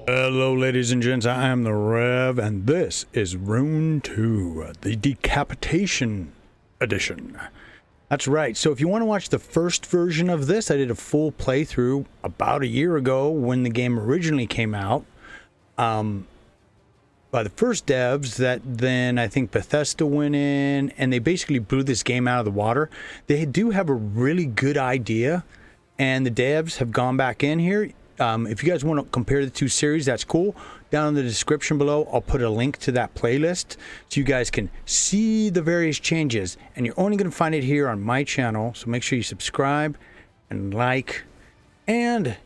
Hello ladies and gents, I am the Rev, and this is Rune II, the Decapitation Edition. That's right, so if you want to watch the first version of this, I did a full playthrough about a year ago when the game originally came out. By the first devs that then I think Bethesda went in, and they basically blew this game out of the water. They do have a really good idea, and the devs have gone back in here. If you guys want to compare the two series, that's cool. Down in the description below, I'll put a link to that playlist so you guys can see the various changes. And you're only going to find it here on my channel, so make sure you subscribe and like. And if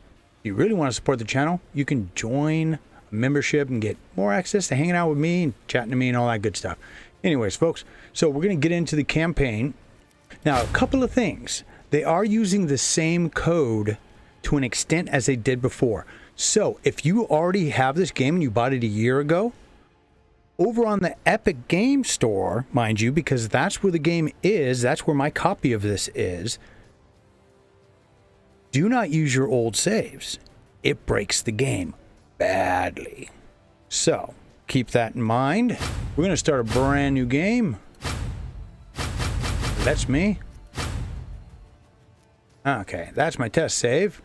you really want to support the channel, you can join a membership and get more access to hanging out with me and chatting to me and all that good stuff. Anyways, folks, so we're going to get into the campaign. Now, a couple of things. They are using the same code to an extent as they did before. So if you already have this game and you bought it a year ago, over on the Epic Game Store, mind you, because that's where the game is, that's where my copy of this is, do not use your old saves. It breaks the game badly. So keep that in mind. We're going to start a brand new game. That's me. Okay, that's my test save.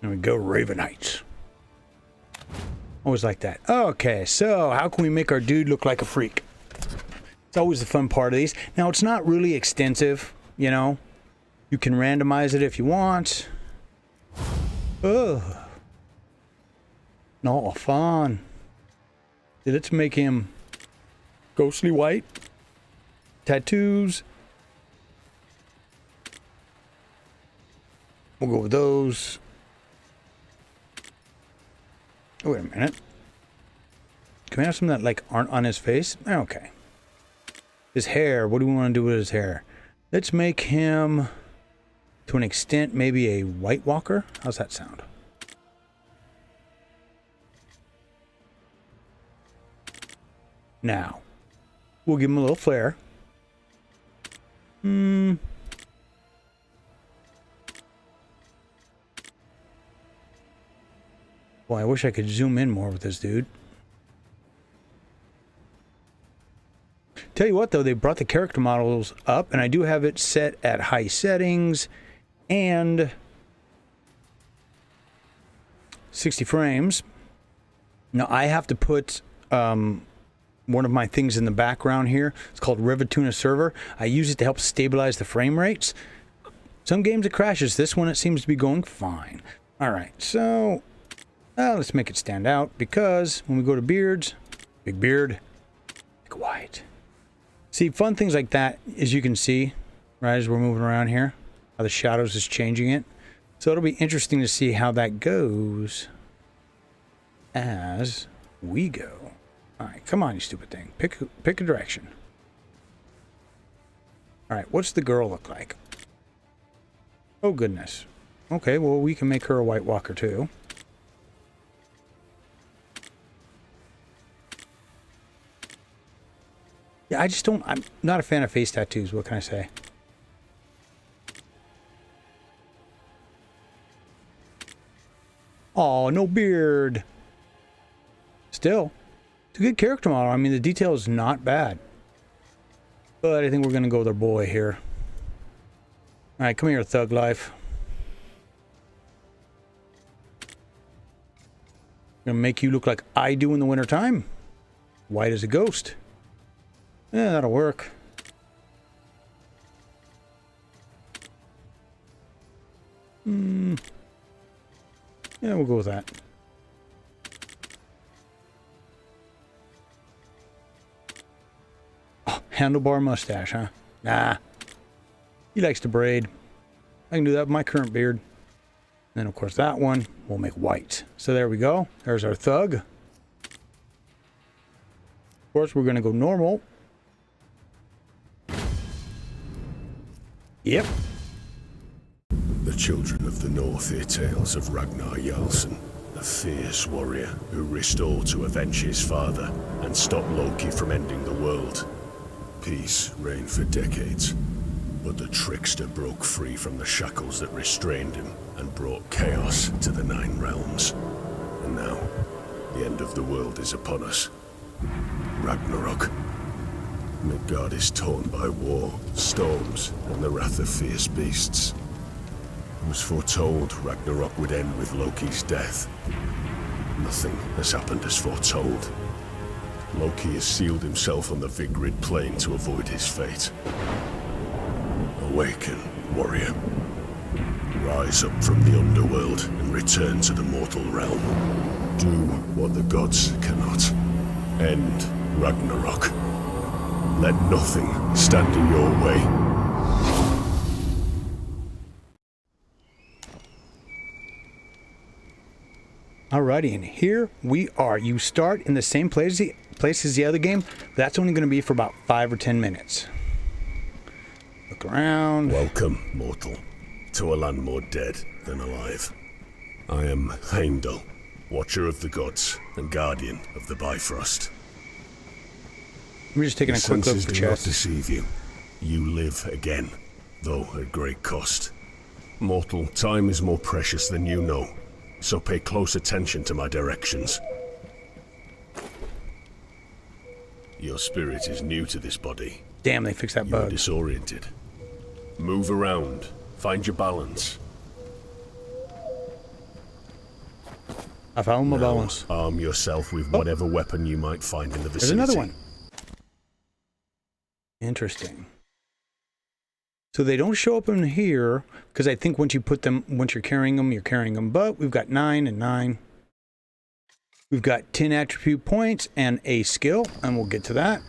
There we go, Ravenites. Always like that. Okay, so how can we make our dude look like a freak? It's always the fun part of these. Now, it's not really extensive, you know. You can randomize it if you want. Ugh. No, fun. Let's make him ghostly white. Tattoos. We'll go with those. Oh, wait a minute. Can we have some that like aren't on his face? Okay. His hair. What do we want to do with his hair? Let's make him, to an extent, maybe a White Walker. How's that sound? Now, we'll give him a little flare. Boy, I wish I could zoom in more with this dude. Tell you what, though, they brought the character models up, and I do have it set at high settings and 60 frames. Now, I have to put one of my things in the background here. It's called Radeon server. I use it to help stabilize the frame rates. Some games it crashes. This one, it seems to be going fine. All right, so let's make it stand out, because when we go to beards, big beard, make it white. See, fun things like that, as you can see, right, as we're moving around here, how the shadows is changing it. So it'll be interesting to see how that goes as we go. All right, come on, you stupid thing. Pick a direction. All right, what's the girl look like? Oh, goodness. Okay, well, we can make her a White Walker, too. Yeah, I'm not a fan of face tattoos. What can I say? Oh, no beard. Still. It's a good character model. I mean, the detail is not bad. But I think we're going to go with our boy here. All right, come here, Thug Life. I'm going to make you look like I do in the wintertime. White as a ghost. Yeah, that'll work. Yeah, we'll go with that. Handlebar mustache, huh? Nah. He likes to braid. I can do that with my current beard. And then, of course, that one we'll make white. So there we go. There's our thug. Of course, we're going to go normal. Yep. The children of the North hear tales of Ragnar Jarlsson, a fierce warrior who risked all to avenge his father and stop Loki from ending the world. peace reigned for decades, but the trickster broke free from the shackles that restrained him and brought chaos to the Nine Realms. And now, the end of the world is upon us. Ragnarok. Midgard is torn by war, storms, and the wrath of fierce beasts. It was foretold Ragnarok would end with Loki's death. Nothing has happened as foretold. Loki has sealed himself on the Vigrid plane to avoid his fate. Awaken, warrior. Rise up from the underworld and return to the mortal realm. Do what the gods cannot. End Ragnarok. Let nothing stand in your way. Alrighty, and here we are. You start in the same place as the other game. That's only going to be for about 5 or 10 minutes. Look around. Welcome, mortal, to a land more dead than alive. I am Heimdall, Watcher of the Gods and Guardian of the Bifrost. I'm just taking a quick look for do not chests. deceive you. You live again, though at great cost. Mortal, time is more precious than you know, so pay close attention to my directions. Your spirit is new to this body. Damn, they fixed that You are bug. disoriented. Move around. Find your balance. I found my Now, balance. arm yourself with whatever weapon you might find in the There's vicinity. another one. Interesting. So they don't show up in here because I think once you're carrying them, you're carrying them. But we've got 9 and 9. We've got 10 attribute points and a skill, and we'll get to that.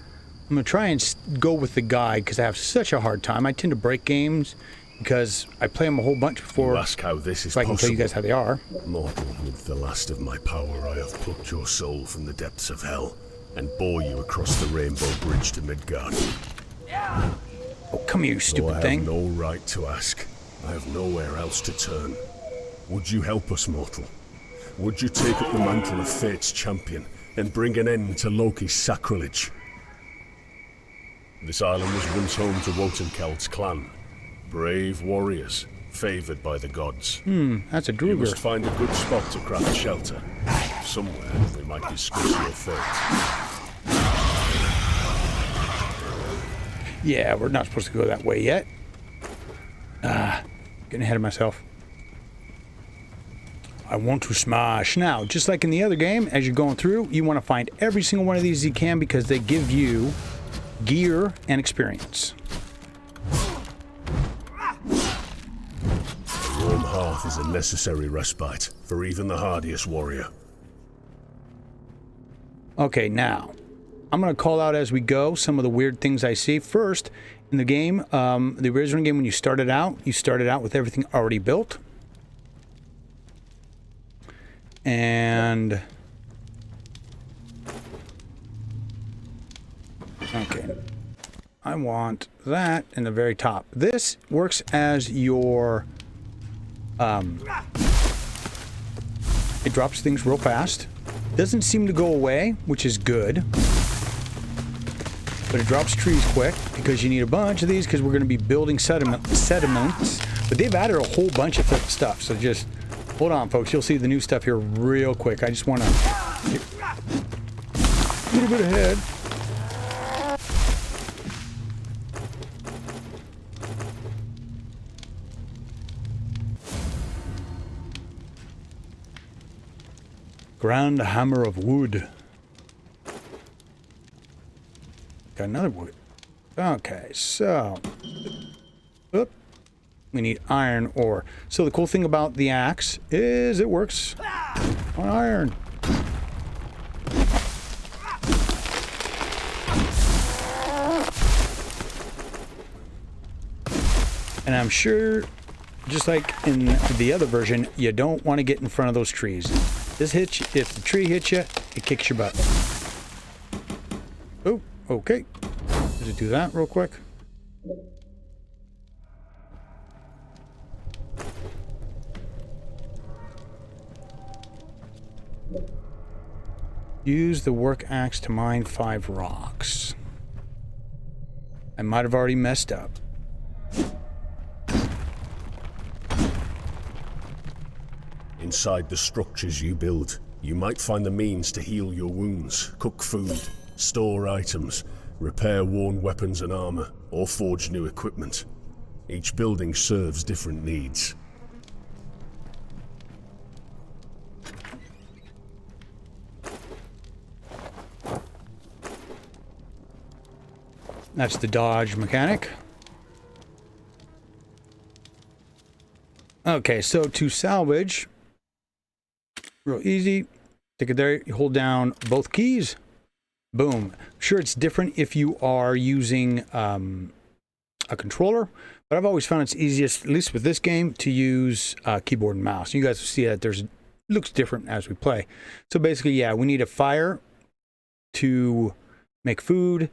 I'm going to try and go with the guide because I have such a hard time. I tend to break games because I play them a whole bunch before, You ask how this is so I can possible. tell you guys how they are. Mortal, with the last of my power, I have plucked your soul from the depths of hell and bore you across the Rainbow Bridge to Midgard. Oh, come here, you Though stupid I thing. have no right to ask. I have nowhere else to turn. Would you help us, mortal? Would you take up the mantle of Fate's champion and bring an end to Loki's sacrilege? This island was once home to Wotankeld's clan. Brave warriors, favored by the gods. That's a You must Druger. find a good spot to craft shelter. Somewhere we might discuss your fate. Yeah, we're not supposed to go that way yet. Getting ahead of myself. I want to smash. Now, just like in the other game, as you're going through, you want to find every single one of these you can because they give you gear and experience. A warm hearth is a necessary respite for even the hardiest warrior. Okay, now, I'm going to call out as we go some of the weird things I see. First, in the game, the original game, when you started out with everything already built. And... okay. I want that in the very top. This works as your... it drops things real fast. Doesn't seem to go away, which is good. But it drops trees quick because you need a bunch of these because we're going to be building sediments. But they've added a whole bunch of stuff, so just hold on, folks. You'll see the new stuff here real quick. I just want to get a little bit ahead. Grand hammer of wood. Got another wood. Okay, so oop, we need iron ore. So the cool thing about the axe is it works on iron. And I'm sure, just like in the other version, you don't want to get in front of those trees. This hits you, if the tree hits you, it kicks your butt. Oh, okay. Just do that real quick. Use the work axe to mine 5 rocks. I might have already messed up. Inside the structures you build, you might find the means to heal your wounds, cook food, store items, repair worn weapons and armor, or forge new equipment. Each building serves different needs. That's the dodge mechanic. Okay, so to salvage, real easy. Stick it there, you hold down both keys. Boom. Sure, it's different if you are using a controller, but I've always found it's easiest, at least with this game, to use keyboard and mouse. You guys will see that looks different as we play. So basically, yeah, we need a fire to make food,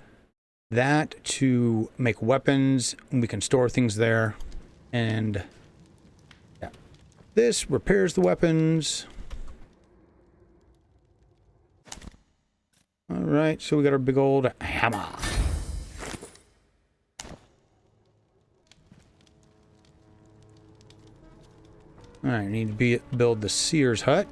that to make weapons, and we can store things there. And yeah, this repairs the weapons. All right, so we got our big old hammer. All right, need to build the Seer's hut.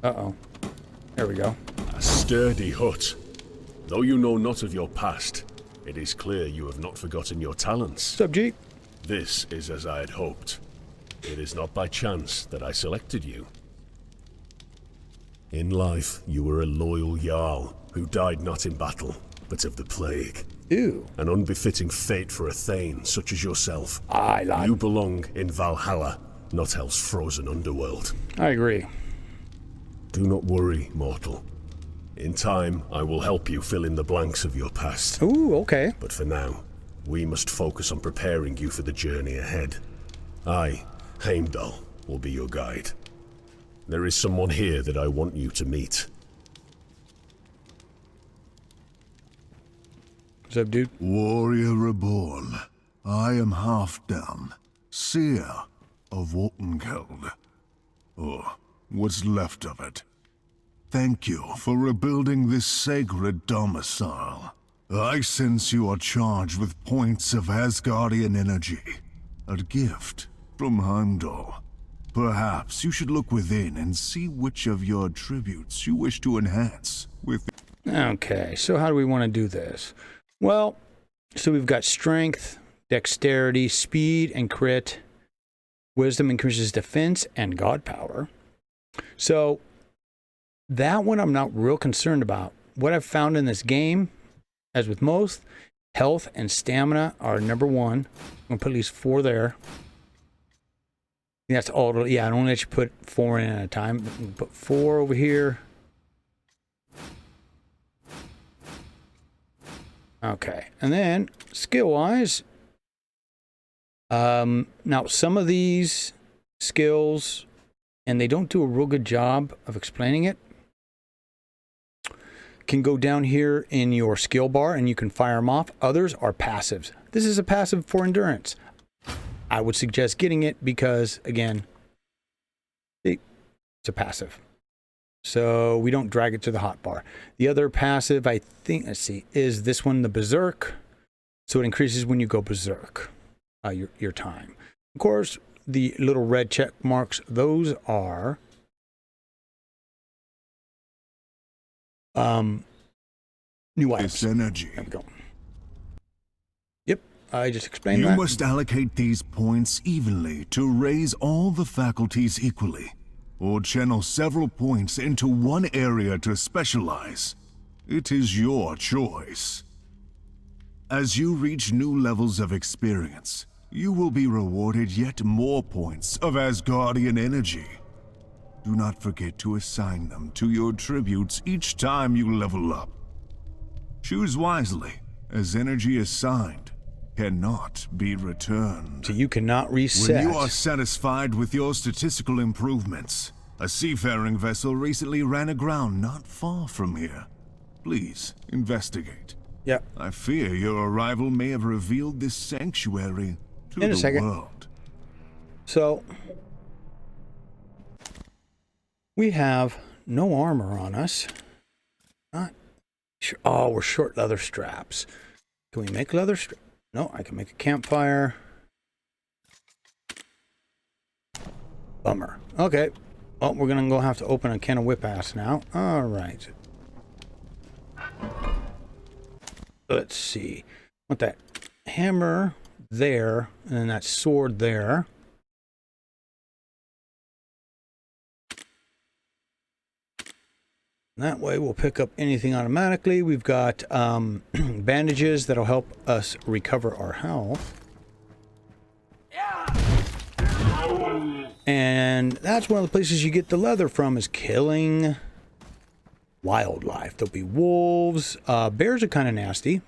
Uh-oh. There we go. A sturdy hut. Though you know not of your past, it is clear you have not forgotten your talents. What's up, G? This is as I had hoped. It is not by chance that I selected you. In life, you were a loyal Jarl who died not in battle, but of the plague. Ew. An unbefitting fate for a Thane such as yourself. I like. You belong in Valhalla, not Hell's frozen underworld. I agree. Do not worry, mortal. In time, I will help you fill in the blanks of your past. Ooh, okay. But for now, we must focus on preparing you for the journey ahead. I, Heimdall, will be your guide. There is someone here that I want you to meet. What's up, dude? Warrior reborn, I am Halfdan, seer of Wotenkeld. Or what's left of it. Thank you for rebuilding this sacred domicile. I sense you are charged with points of Asgardian energy. A gift from Heimdall. Perhaps you should look within and see which of your attributes you wish to enhance with. Okay, so how do we want to do this? Well, so we've got strength, dexterity, speed, and crit. Wisdom increases defense and god power. So that one I'm not real concerned about. What I've found in this game, as with most, health and stamina are number one. I'm going to put at least 4 there. That's all. Yeah, I don't let you put 4 in at a time. Put 4 over here. Okay, and then skill-wise, now some of these skills, and they don't do a real good job of explaining it, can go down here in your skill bar and you can fire them off. Others are passives. This is a passive for endurance. I would suggest getting it because, again, it's a passive. So we don't drag it to the hotbar. The other passive, I think, let's see, is this one, the Berserk. So it increases when you go Berserk, your time. Of course, the little red check marks, those are new items. This energy. There we go. Yep, I just explained that. You must allocate these points evenly to raise all the faculties equally, or channel several points into one area to specialize. It is your choice. As you reach new levels of experience, you will be rewarded yet more points of Asgardian energy. Do not forget to assign them to your tributes each time you level up. Choose wisely, as energy assigned cannot be returned. So you cannot reset. When you are satisfied with your statistical improvements, a seafaring vessel recently ran aground not far from here. Please investigate. Yep. I fear your arrival may have revealed this sanctuary to In a the second. world. So we have no armor on us. Not sure. Oh, we're short leather straps. Can we make leather straps? No, I can make a campfire. Bummer. Okay. Well, we're gonna go have to open a can of whip ass now. All right. Let's see. Want that hammer there, and then that sword there. That way we'll pick up anything automatically. We've got bandages that'll help us recover our health. And that's one of the places you get the leather from, is killing wildlife. There'll be wolves. Bears are kind of nasty.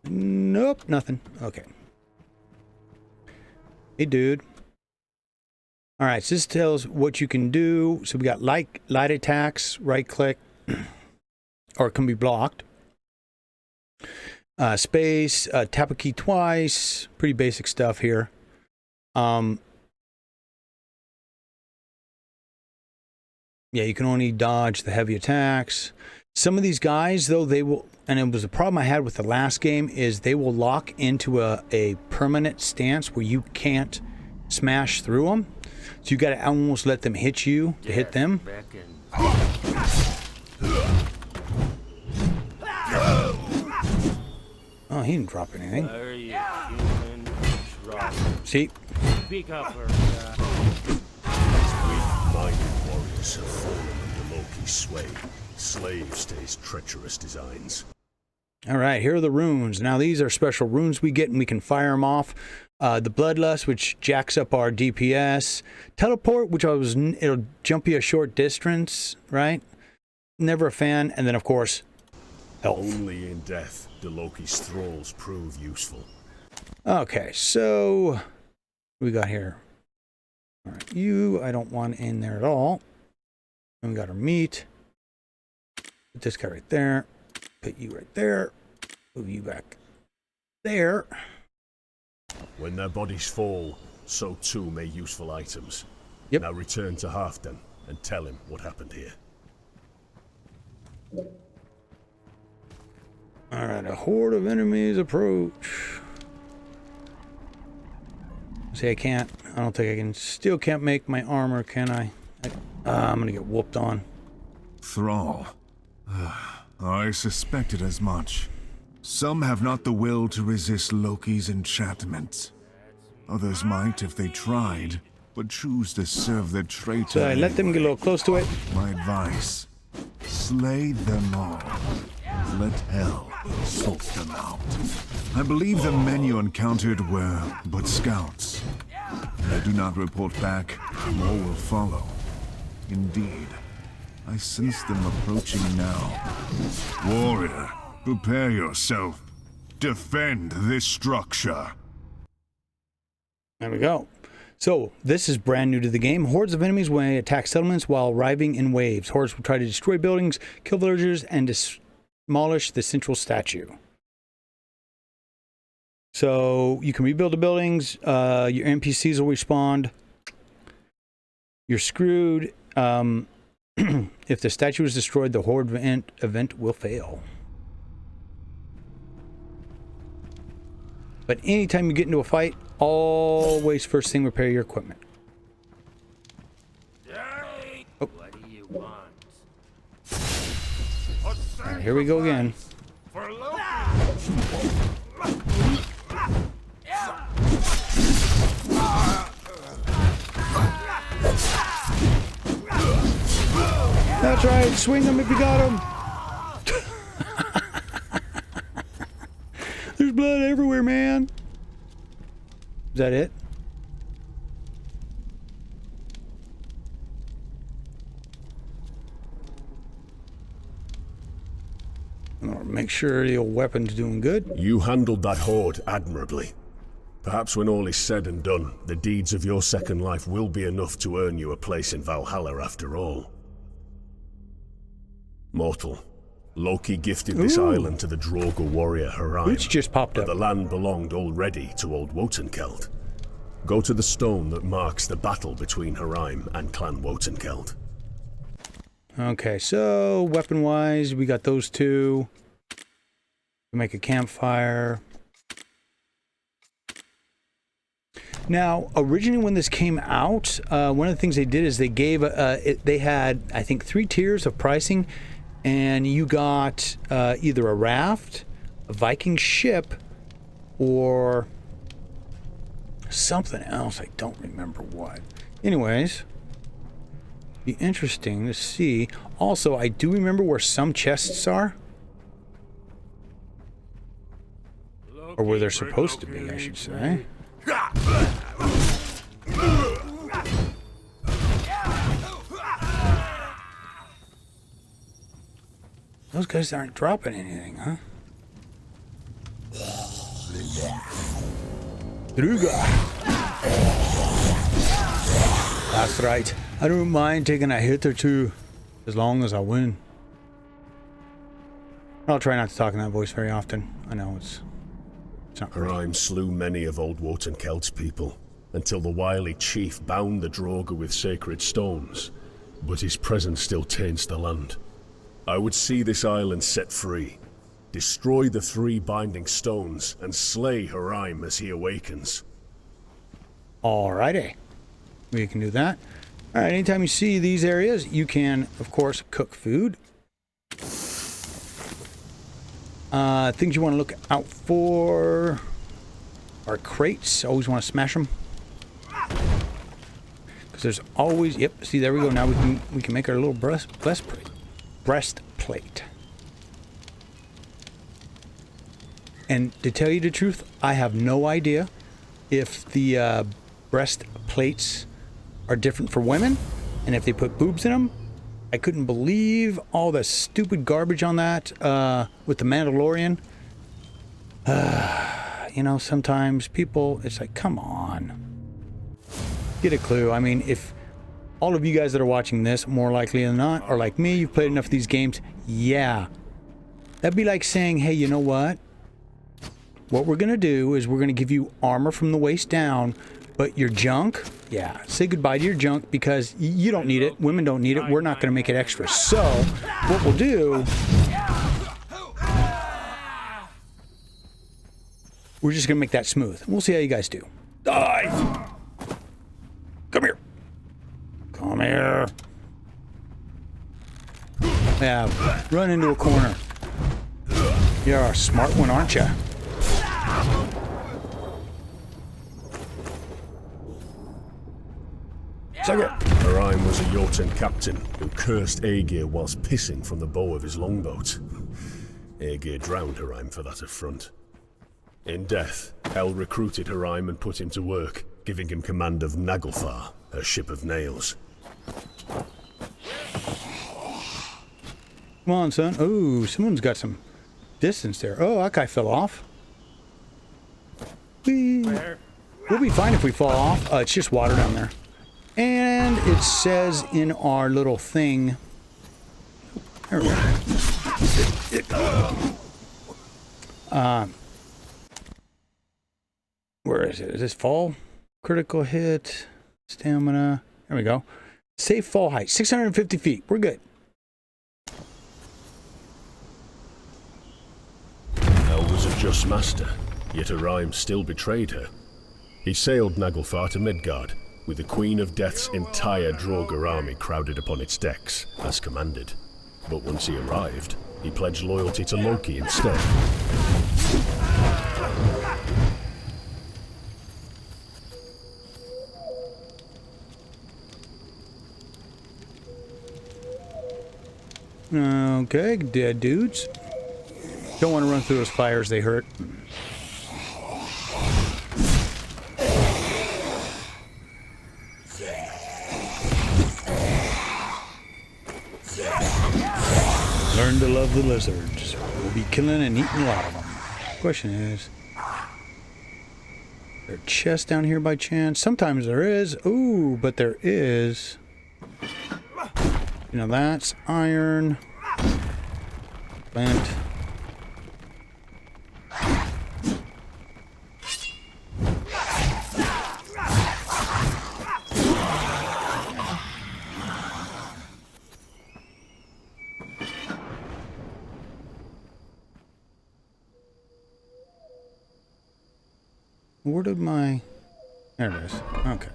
Nope, nothing. Okay. Hey, dude. All right, so this tells what you can do. So we got light attacks, right click, or it can be blocked. Space, tap a key twice. Pretty basic stuff here. Yeah, you can only dodge the heavy attacks. Some of these guys, though, they will, and it was a problem I had with the last game, is they will lock into a permanent stance where you can't smash through them. So you got to almost let them hit you to hit them. Oh, he didn't drop anything. See? Speak up, Weak-minded warriors have fallen under Loki's sway. Slave stays treacherous designs. All right, here are the runes. Now, these are special runes we get, and we can fire them off. The Bloodlust, which jacks up our DPS. Teleport, which it'll jump you a short distance, right? Never a fan. And then, of course, health. Only in death do Loki's thralls prove useful. Okay, so what we got here? All right, you, I don't want in there at all. And we got our meat. Put this guy right there. Put you right there. Move you back there. When their bodies fall, so too may useful items. Yep. Now return to Halfdan and tell him what happened here. Alright, a horde of enemies approach. See, I can't. I don't think I can. Still can't make my armor, can I? I'm gonna get whooped on. Thrall. I suspected as much. Some have not the will to resist Loki's enchantments. Others might if they tried, but choose to serve the traitor. So I let them get a little close to it. My advice: slay them all. Let hell sort them out. I believe the men you encountered were but scouts. If they do not report back, more will follow. Indeed, I sense them approaching now. Warrior, prepare yourself. Defend this structure. There we go. So, this is brand new to the game. Hordes of enemies will attack settlements while arriving in waves. Hordes will try to destroy buildings, kill villagers, and demolish the central statue. So, you can rebuild the buildings. Your NPCs will respawn. You're screwed. If the statue is destroyed, the Horde event will fail. But anytime you get into a fight, always first thing repair your equipment. Oh. What do you want? Right, here we go again. That's right, swing him if you got him. There's blood everywhere, man. Is that it? I'll make sure the old weapon's doing good. You handled that horde admirably. Perhaps when all is said and done, the deeds of your second life will be enough to earn you a place in Valhalla after all. Mortal, Loki gifted this island to the Drogo warrior Haraim. Which just popped but up. the land belonged already to old Wotankeld. Go to the stone that marks the battle between Haraim and Clan Wotankeld. Okay, so weapon-wise, we got those two. We make a campfire. Now, originally when this came out, one of the things they did is they gave, they had, I think, 3 tiers of pricing, and you got either a raft, a Viking ship, or something else. I don't remember what. Anyways, be interesting to see. Also, I do remember where some chests are. Or where they're supposed to be, I should say. Those guys aren't dropping anything, huh? Druga. That's right. I don't mind taking a hit or two as long as I win. I'll try not to talk in that voice very often. I know it's not great. Rime slew many of old Wotankelt's people, until the wily chief bound the Draugr with sacred stones, but his presence still taints the land. I would see this island set free, destroy the 3 binding stones, and slay Rime as he awakens. Alrighty. We can do that. Alright, anytime you see these areas, you can, of course, cook food. Things you want to look out for are crates. Always want to smash them. Because there's always... Yep, see, there we go. Now we can make our little breastplate. And to tell you the truth, I have no idea if the breastplates are different for women, and if they put boobs in them. I couldn't believe all the stupid garbage on that with the Mandalorian. You know, sometimes people, it's like, come on. Get a clue. I mean, if all of you guys that are watching this, more likely than not, are like me, you've played enough of these games, yeah. That'd be like saying, hey, you know what? What we're going to do is we're going to give you armor from the waist down, but your junk, yeah, say goodbye to your junk because you don't need it. Women don't need it. We're not going to make it extra. So, what we'll do, we're just going to make that smooth. We'll see how you guys do. Die! Come here. Come here. Yeah, run into a corner. You're a smart one, aren't you? Rime was a Jotun captain who cursed Aegir whilst pissing from the bow of his longboat. Aegir drowned Rime for that affront. In death, Hel recruited Rime and put him to work, giving him command of Naglfar, her ship of nails. Come on, son. Oh, someone's got some distance there. Oh, that guy fell off. We'll be fine if we fall off. It's just water down there. And it says in our little thing... There we go. Where is it? Is this fall? Critical hit. Stamina. There we go. Safe fall height. 650 feet. We're good. Hel was a just master, yet Rime still betrayed her. He sailed Naglfar to Midgard, with the Queen of Death's entire Draugr army crowded upon its decks, as commanded. But once he arrived, he pledged loyalty to Loki instead. Okay, dead dudes. Don't want to run through those fires, they hurt. Learn to love the lizards. We'll be killing and eating a lot of them. Question is, is there a chest down here by chance? Sometimes there is. Ooh, but there is. You know, that's iron. Flint. Where did my... There it is. Okay.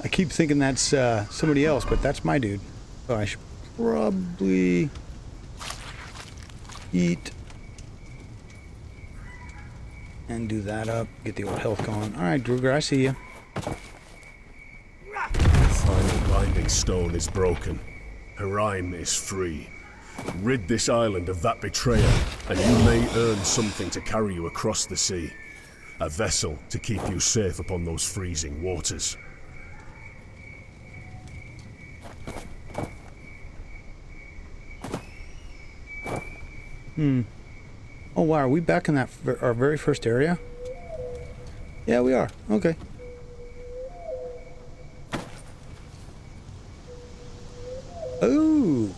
I keep thinking that's somebody else, but that's my dude. So I should probably eat and do that up. Get the old health going. All right, Druger, I see you. The final binding stone is broken. Haraim is free. Rid this island of that betrayer, and you may earn something to carry you across the sea. A vessel to keep you safe upon those freezing waters. Oh wow, are we back in that our very first area? Yeah, we are. Okay. Oh,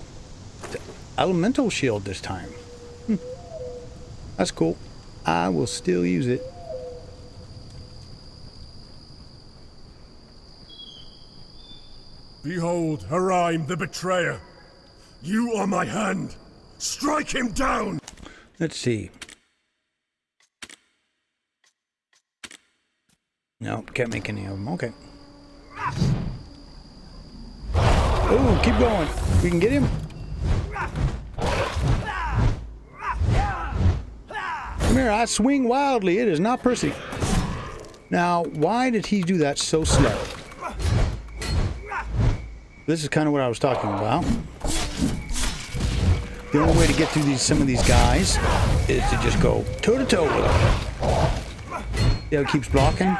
the elemental shield this time. That's cool. I will still use it. Behold, Haraim the betrayer. You are my hand. Strike him down! Let's see. No, can't make any of them. Okay. Oh, keep going. We can get him. Come here, I swing wildly. It is not Percy. Now, why did he do that so slow? This is kind of what I was talking about. The only way to get through some of these guys is to just go toe-to-toe with them. See how he keeps blocking?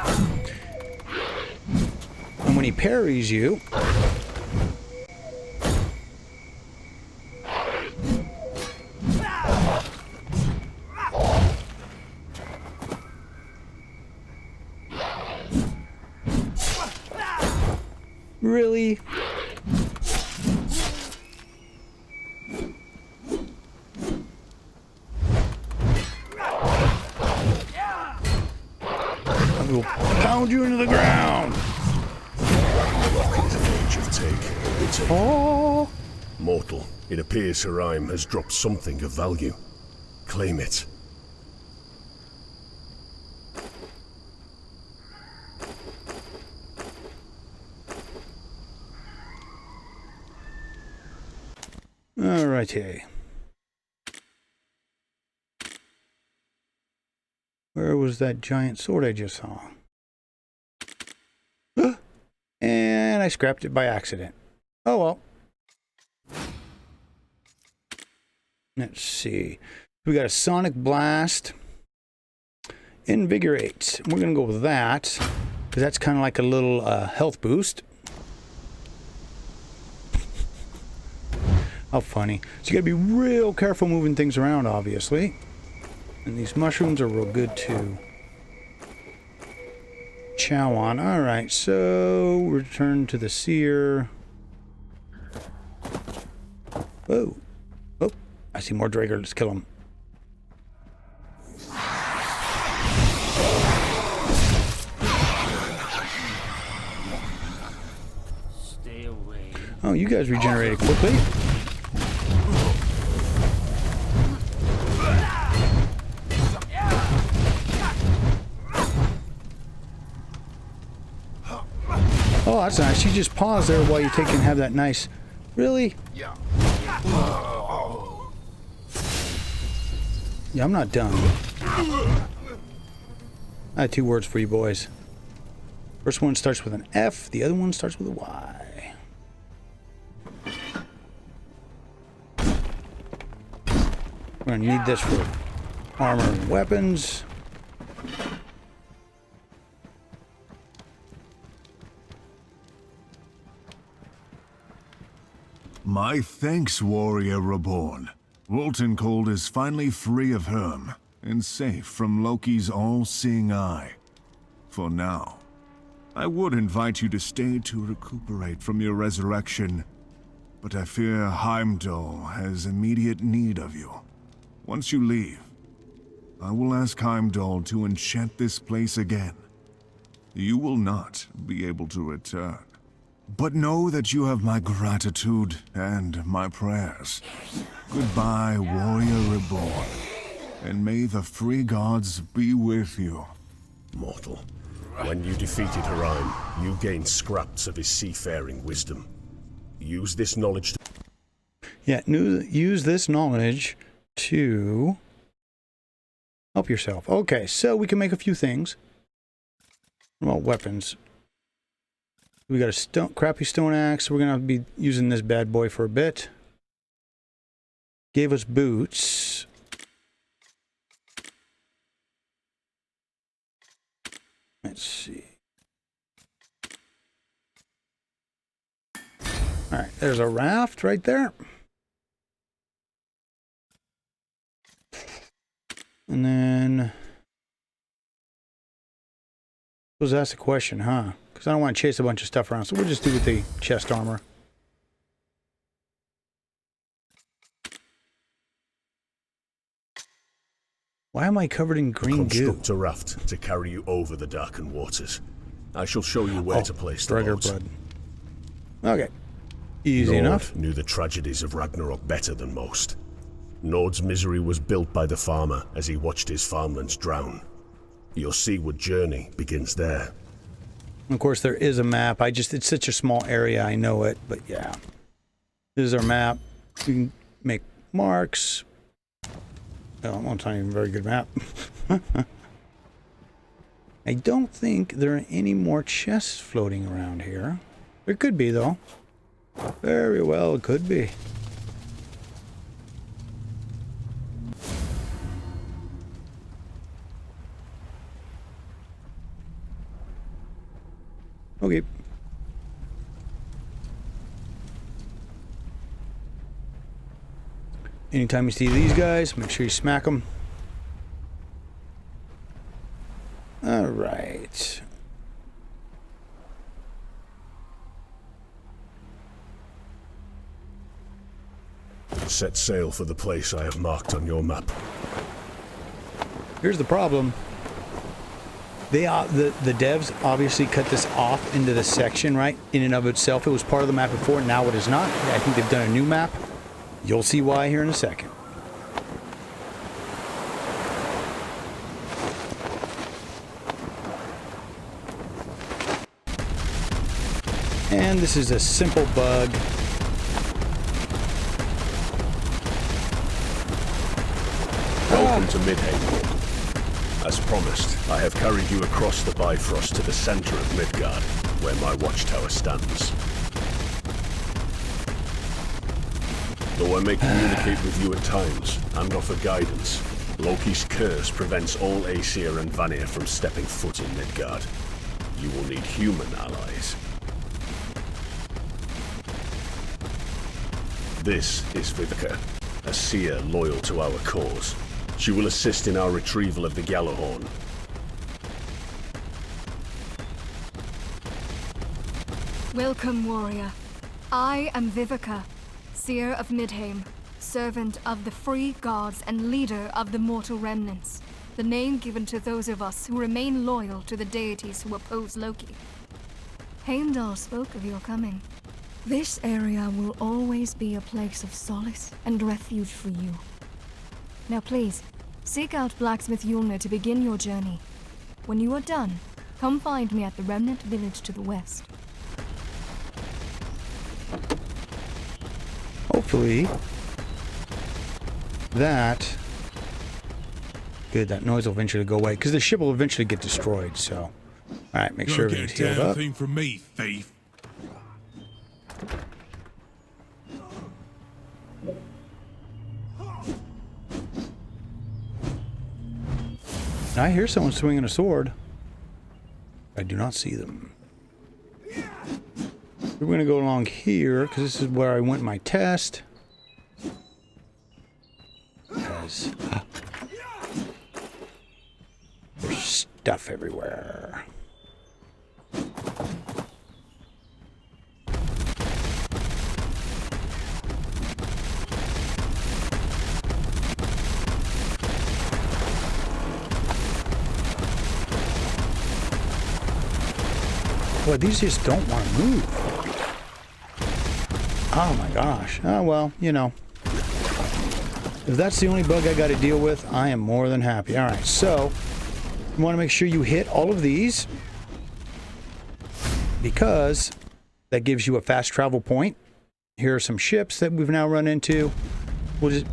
And when he parries you... Really? I will pound you into the ground. Lock is an age of take. Oh! Mortal, it appears Haraim has dropped something of value. Claim it. Alrighty. Where was that giant sword I just saw? And I scrapped it by accident. Oh well. Let's see. We got a Sonic Blast. Invigorate. We're going to go with that, because that's kind of like a little health boost. How funny. So you got to be real careful moving things around, obviously. And these mushrooms are real good to chow on. Alright, so return to the seer. Whoa. Oh, I see more Drager. Let's kill him. Stay away. Oh, you guys regenerated quickly. Oh, that's nice. You just pause there while you take and have that nice... Really? Yeah, I'm not done. I had 2 words for you boys. First one starts with an F, the other one starts with a Y. We're gonna need this for armor and weapons. My thanks, Warrior Reborn. Woltencold is finally free of Herm, and safe from Loki's all-seeing eye. For now. I would invite you to stay to recuperate from your resurrection, but I fear Heimdall has immediate need of you. Once you leave, I will ask Heimdall to enchant this place again. you will not be able to return. But know that you have my gratitude and my prayers. Goodbye, warrior reborn, and may the free gods be with you. Mortal, when you defeated Rune, you gained scraps of his seafaring wisdom. Use this knowledge to... Yeah, use this knowledge to help yourself. Okay, so we can make a few things. Well, weapons. We got a crappy stone axe. We're going to have to be using this bad boy for a bit. Gave us boots. Let's see. All right, there's a raft right there. And then... suppose that's the question, huh? Because I don't want to chase a bunch of stuff around, so we'll just do with the chest armor. Why am I covered in green goo? Construct a raft to carry you over the darkened waters. I shall show you where to place the boats. Blood. Okay. Easy enough. Nord knew the tragedies of Ragnarok better than most. Nord's misery was built by the farmer as he watched his farmlands drown. Your seaward journey begins there. Of course, there is a map. It's such a small area, I know it, but yeah. This is our map. We can make marks. Well, it's not even a very good map. I don't think there are any more chests floating around here. There could be, though. Very well, it could be. Okay. Anytime you see these guys, make sure you smack them. All right. Set sail for the place I have marked on your map. Here's the problem. The devs obviously cut this off into this section, right? In and of itself, it was part of the map before. Now it is not. I think they've done a new map. You'll see why here in a second. And this is a simple bug. Welcome to Midgard. As promised, I have carried you across the Bifrost to the center of Midgard, where my watchtower stands. Though I may communicate with you at times, and offer guidance, Loki's curse prevents all Aesir and Vanir from stepping foot in Midgard. You will need human allies. This is Vivica, a seer loyal to our cause. She will assist in our retrieval of the Gjallarhorn. Welcome, warrior. I am Vivica, seer of Midheim, servant of the free gods and leader of the mortal remnants, the name given to those of us who remain loyal to the deities who oppose Loki. Heimdall spoke of your coming. This area will always be a place of solace and refuge for you. Now please, seek out Blacksmith Yulner to begin your journey. When you are done, come find me at the remnant village to the west. Hopefully, that noise will eventually go away, because the ship will eventually get destroyed, so. Alright, make sure everything's healed up. Thing from me, thief. I hear someone swinging a sword. I do not see them. We're going to go along here, because this is where I went my test. There's stuff everywhere. Boy, these just don't want to move. Oh my gosh. Oh, well, you know. If that's the only bug I got to deal with, I am more than happy. All right, so you want to make sure you hit all of these because that gives you a fast travel point. Here are some ships that we've now run into. We'll just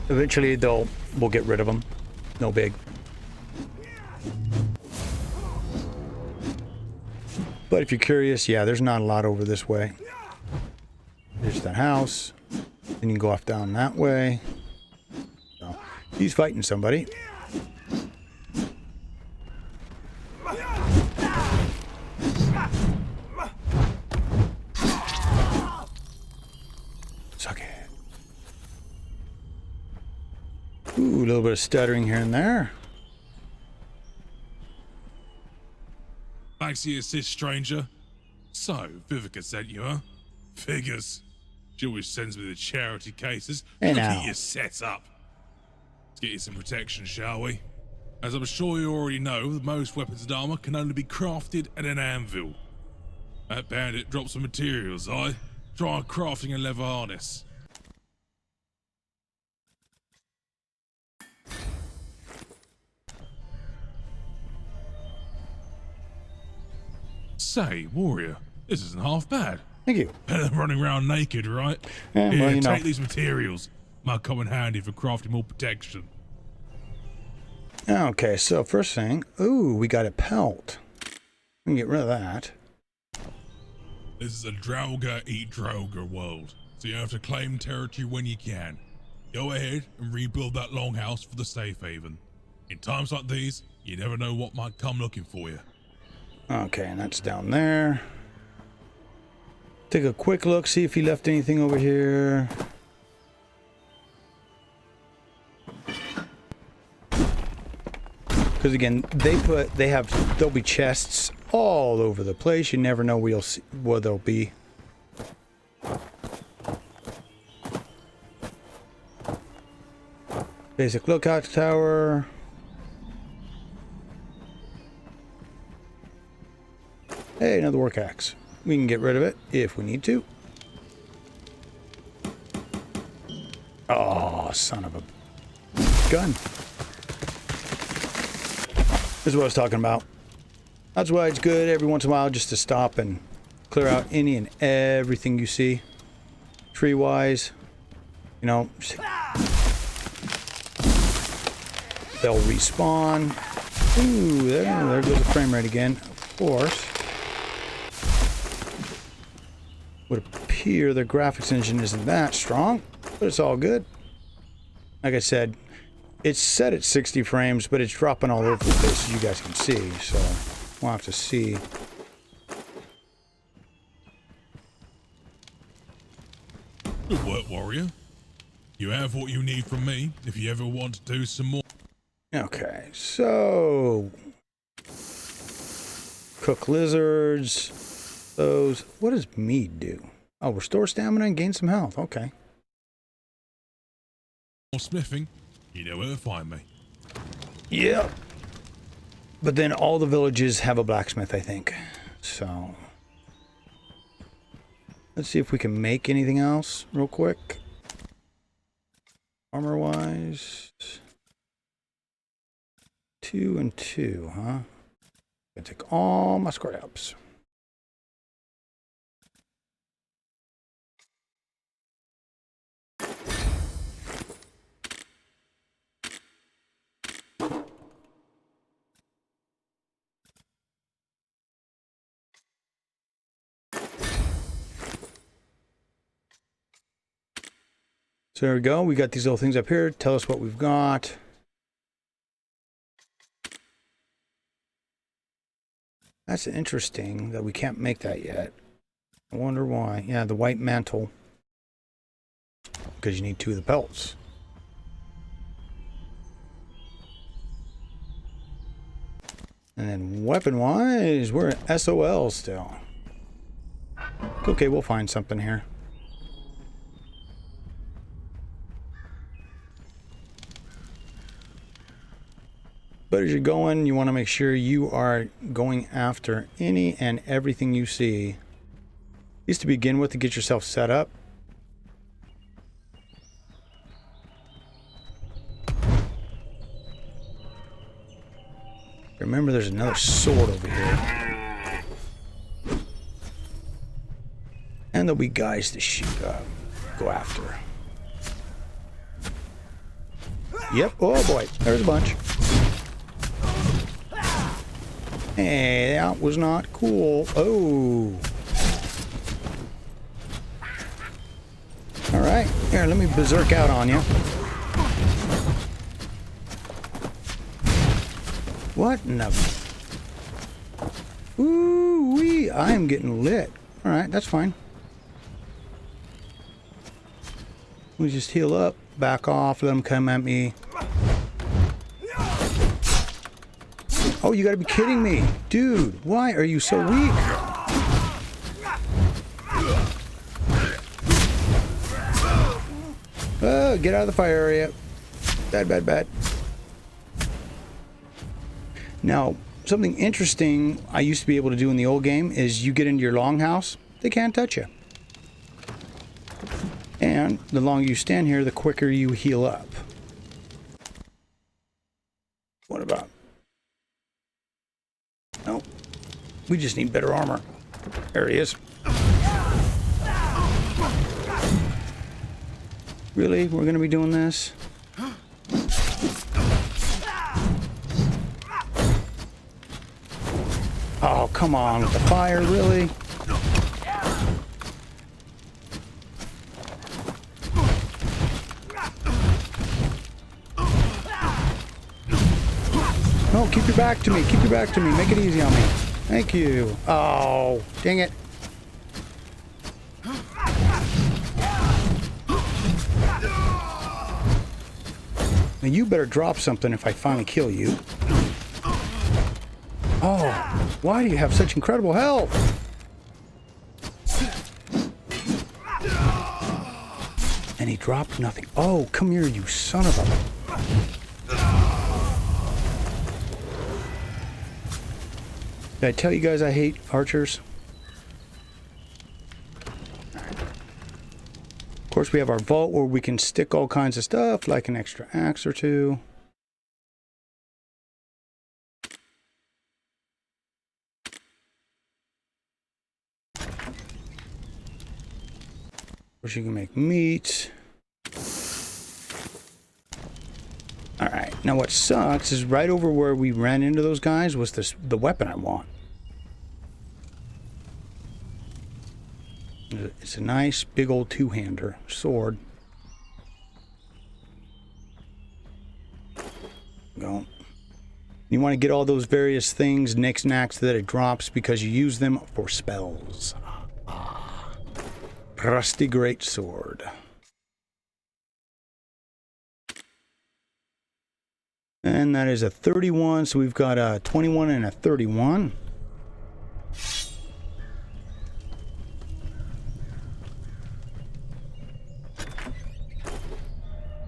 eventually we'll get rid of them. No big. But if you're curious, yeah, there's not a lot over this way. There's that house. Then you can go off down that way. So, he's fighting somebody. Suck it. Ooh, a little bit of stuttering here and there. Thanks for your assist, stranger. So, Vivica sent you, huh? Figures. She always sends me the charity cases. Hey, Look now. at you set up. Let's get you some protection, shall we? As I'm sure you already know, most weapons and armor can only be crafted at an anvil. That bandit dropped some materials, try crafting a leather harness. Say, warrior, this isn't half bad. Thank you. Better than running around naked, right? Yeah, Here, well, you know. take these materials. Might come in handy for crafting more protection. Okay, so first thing, ooh, we got a pelt. We can get rid of that. This is a Draugr eat Draugr world, so you have to claim territory when you can. Go ahead and rebuild that longhouse for the safe haven. In times like these, you never know what might come looking for you. Okay, and that's down there. Take a quick look, see if he left anything over here. Because again, there'll be chests all over the place. You never know where they'll be. Basic lookout tower. Hey, another work axe. We can get rid of it if we need to. Oh, son of a gun. This is what I was talking about. That's why it's good every once in a while just to stop and clear out any and everything you see. Tree-wise, you know, they'll respawn. Ooh, there goes the frame rate again. Of course. Would appear the graphics engine isn't that strong, but it's all good. Like I said, it's set at 60 frames, but it's dropping all over the place, as you guys can see, so we'll have to see. Good work, warrior. You have what you need from me if you ever want to do some more. Okay, so cook lizards. Those. What does mead do? Oh, restore stamina and gain some health. Okay. More smithing, you know where to find me. Yep. But then all the villages have a blacksmith, I think. So let's see if we can make anything else real quick. Armor-wise. 2 and 2, huh? Gonna take all my scraps. So there we go. We got these little things up here. Tell us what we've got. That's interesting that we can't make that yet. I wonder why. Yeah, the white mantle. Because you need 2 of the pelts. And then weapon-wise, we're at SOL still. Okay, we'll find something here. But as you're going, you want to make sure you are going after any and everything you see. At least to begin with, to get yourself set up. Remember, there's another sword over here. And there'll be guys to shoot, go after. Yep. Oh boy, there's a bunch. Hey, that was not cool. Oh. All right, here, let me berserk out on you. What in the... Ooh-wee, I am getting lit. All right, that's fine. We just heal up, back off, let them come at me. Oh, you gotta be kidding me. Dude, why are you so weak? Oh, get out of the fire area. Bad, bad, bad. Now, something interesting I used to be able to do in the old game is you get into your longhouse, they can't touch you. And the longer you stand here, the quicker you heal up. What about? No, we just need better armor. There he is. Really? We're gonna be doing this? Oh, come on with the fire, really? No, keep your back to me. Keep your back to me. Make it easy on me. Thank you. Oh, dang it. Now you better drop something if I finally kill you. Oh, why do you have such incredible health? And he dropped nothing. Oh, come here, you son of a... Did I tell you guys I hate archers? Of course, we have our vault where we can stick all kinds of stuff, like an extra axe or two. Of course, you can make meat. All right. Now, what sucks is right over where we ran into those guys was the weapon I want. It's a nice big old two-hander sword. Go. You want to get all those various things, nicks, knacks that it drops because you use them for spells. Rusty greatsword. And that is a 31, so we've got a 21 and a 31.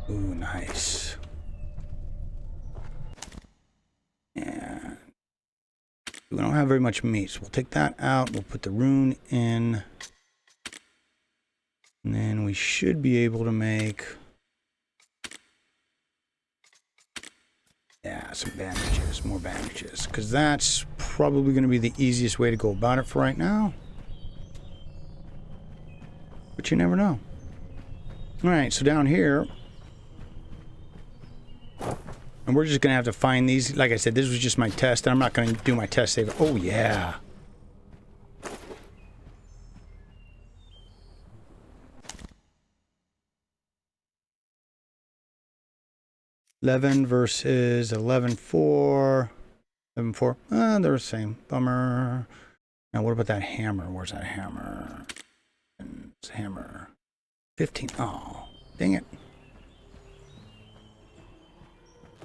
Ooh, nice. And we don't have very much meat, so we'll take that out. We'll put the rune in. And then we should be able to make... yeah, some bandages, more bandages. Because that's probably going to be the easiest way to go about it for right now. But you never know. Alright, so down here... and we're just going to have to find these. Like I said, this was just my test. And I'm not going to do my test save. Oh, yeah. $11 versus 11.4. 11.4. They're the same. Bummer. Now, what about that hammer? Where's that hammer? It's hammer. 15. Oh, dang it.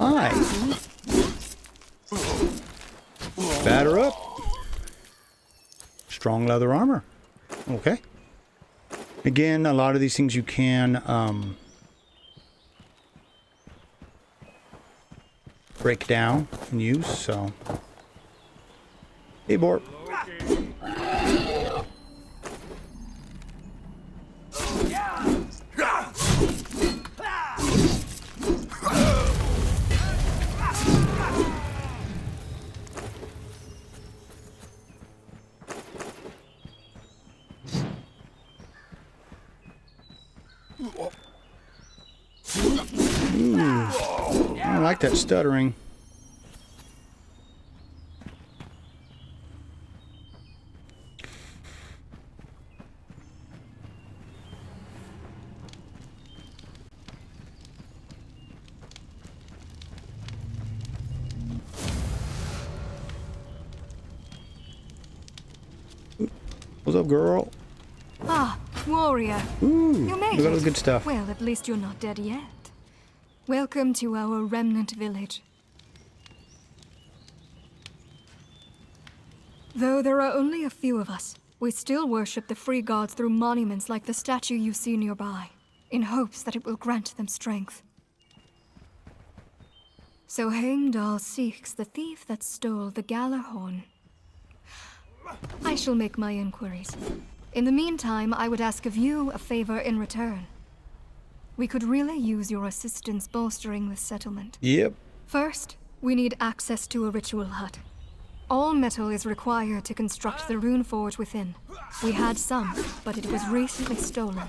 Hi. Batter up. Strong leather armor. Okay. Again, a lot of these things you can break down and use, so. Hey, Borp. I don't like that stuttering. What's up, girl? Ah, warrior. Ooh, You made look at all it. the good stuff. Well, at least you're not dead yet. Welcome to our remnant village. Though there are only a few of us, we still worship the free gods through monuments like the statue you see nearby, in hopes that it will grant them strength. So Heimdall seeks the thief that stole the Galahorn. I shall make my inquiries. In the meantime, I would ask of you a favor in return. We could really use your assistance bolstering this settlement. Yep. First, we need access to a ritual hut. All metal is required to construct the rune forge within. We had some, but it was recently stolen.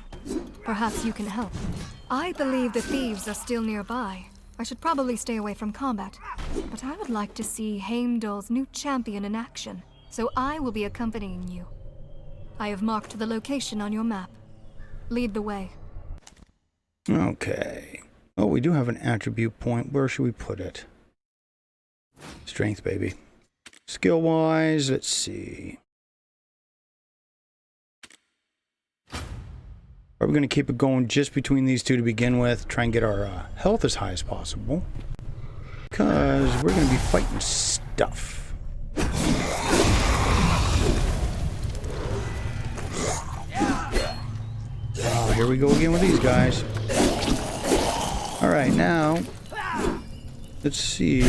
Perhaps you can help. I believe the thieves are still nearby. I should probably stay away from combat, but I would like to see Heimdall's new champion in action, so I will be accompanying you. I have marked the location on your map. Lead the way. Okay. Oh, we do have an attribute point. Where should we put it? Strength, baby. Skill-wise, let's see. Are we going to keep it going just between these two to begin with? Try and get our health as high as possible. Because we're going to be fighting stuff. Oh, here we go again with these guys. Alright, now, let's see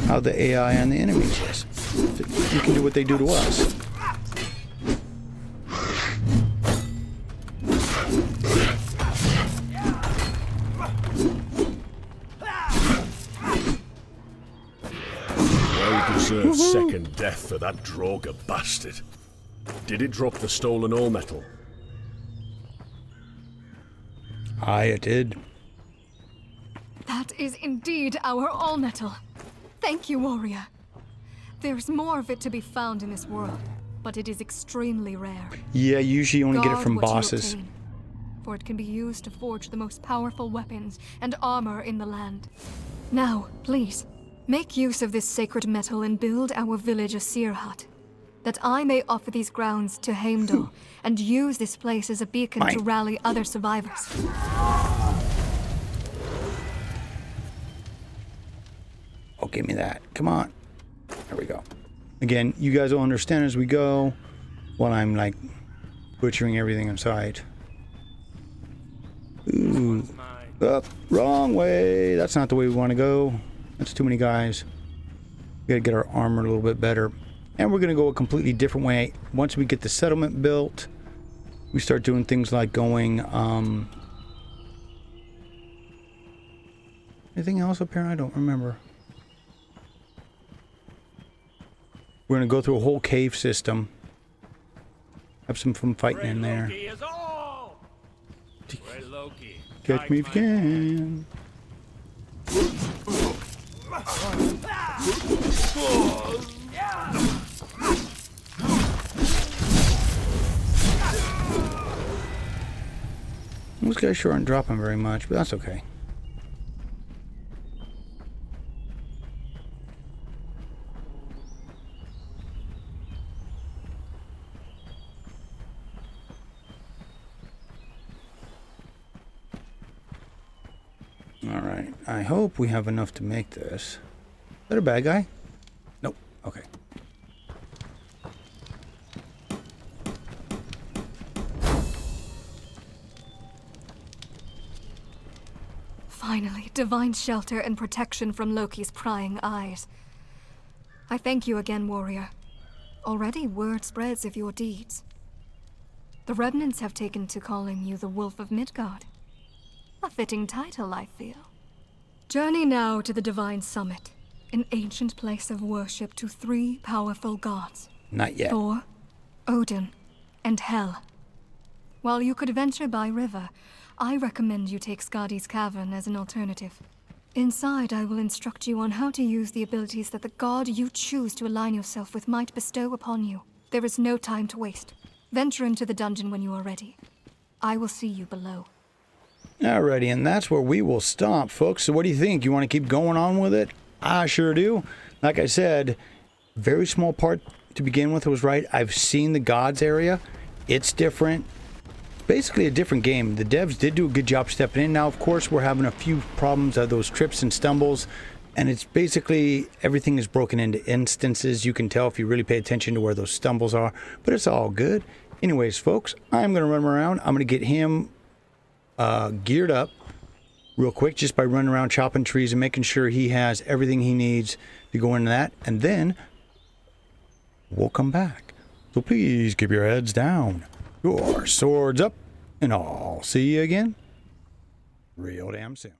how the AI on the enemies is. You can do what they do to us. Well deserved second death for that Droger bastard. Did it drop the stolen ore metal? Aye, it did. That is indeed our all-metal. Thank you, warrior. There's more of it to be found in this world, but it is extremely rare. Yeah, usually you only get it Guard from what you bosses. obtain, for it can be used to forge the most powerful weapons and armor in the land. Now, please, make use of this sacred metal and build our village a seer hut, that I may offer these grounds to Heimdall and use this place as a beacon to rally other survivors. Oh, give me that. Come on. There we go. Again, you guys will understand as we go while I'm like butchering everything in sight. Ooh. Up. Wrong way. That's not the way we want to go. That's too many guys. We gotta get our armor a little bit better. And we're gonna go a completely different way. Once we get the settlement built, we start doing things like going, anything else up here? I don't remember. We're gonna go through a whole cave system. Have some fun fighting in there. Catch me if you can. Those guys sure aren't dropping very much, but that's okay. Alright, I hope we have enough to make this. Is that a bad guy? Nope. Okay. Finally, divine shelter and protection from Loki's prying eyes. I thank you again, warrior. Already word spreads of your deeds. The remnants have taken to calling you the Wolf of Midgard. A fitting title, I feel. Journey now to the Divine Summit, an ancient place of worship to 3 powerful gods. Not yet. Thor, Odin, and Hel. While you could venture by river, I recommend you take Skadi's Cavern as an alternative. Inside, I will instruct you on how to use the abilities that the god you choose to align yourself with might bestow upon you. There is no time to waste. Venture into the dungeon when you are ready. I will see you below. Alrighty, and that's where we will stop, folks. So what do you think? You want to keep going on with it? I sure do. Like I said, very small part to begin with was right. I've seen the gods area. It's different. Basically a different game. The devs did do a good job stepping in. Now, of course, we're having a few problems of those trips and stumbles, and it's basically everything is broken into instances. You can tell if you really pay attention to where those stumbles are, but it's all good. Anyways, folks, I'm going to run around. I'm going to get him geared up real quick just by running around chopping trees and making sure he has everything he needs to go into that, and then we'll come back. So please keep your heads down, your swords up, and I'll see you again real damn soon.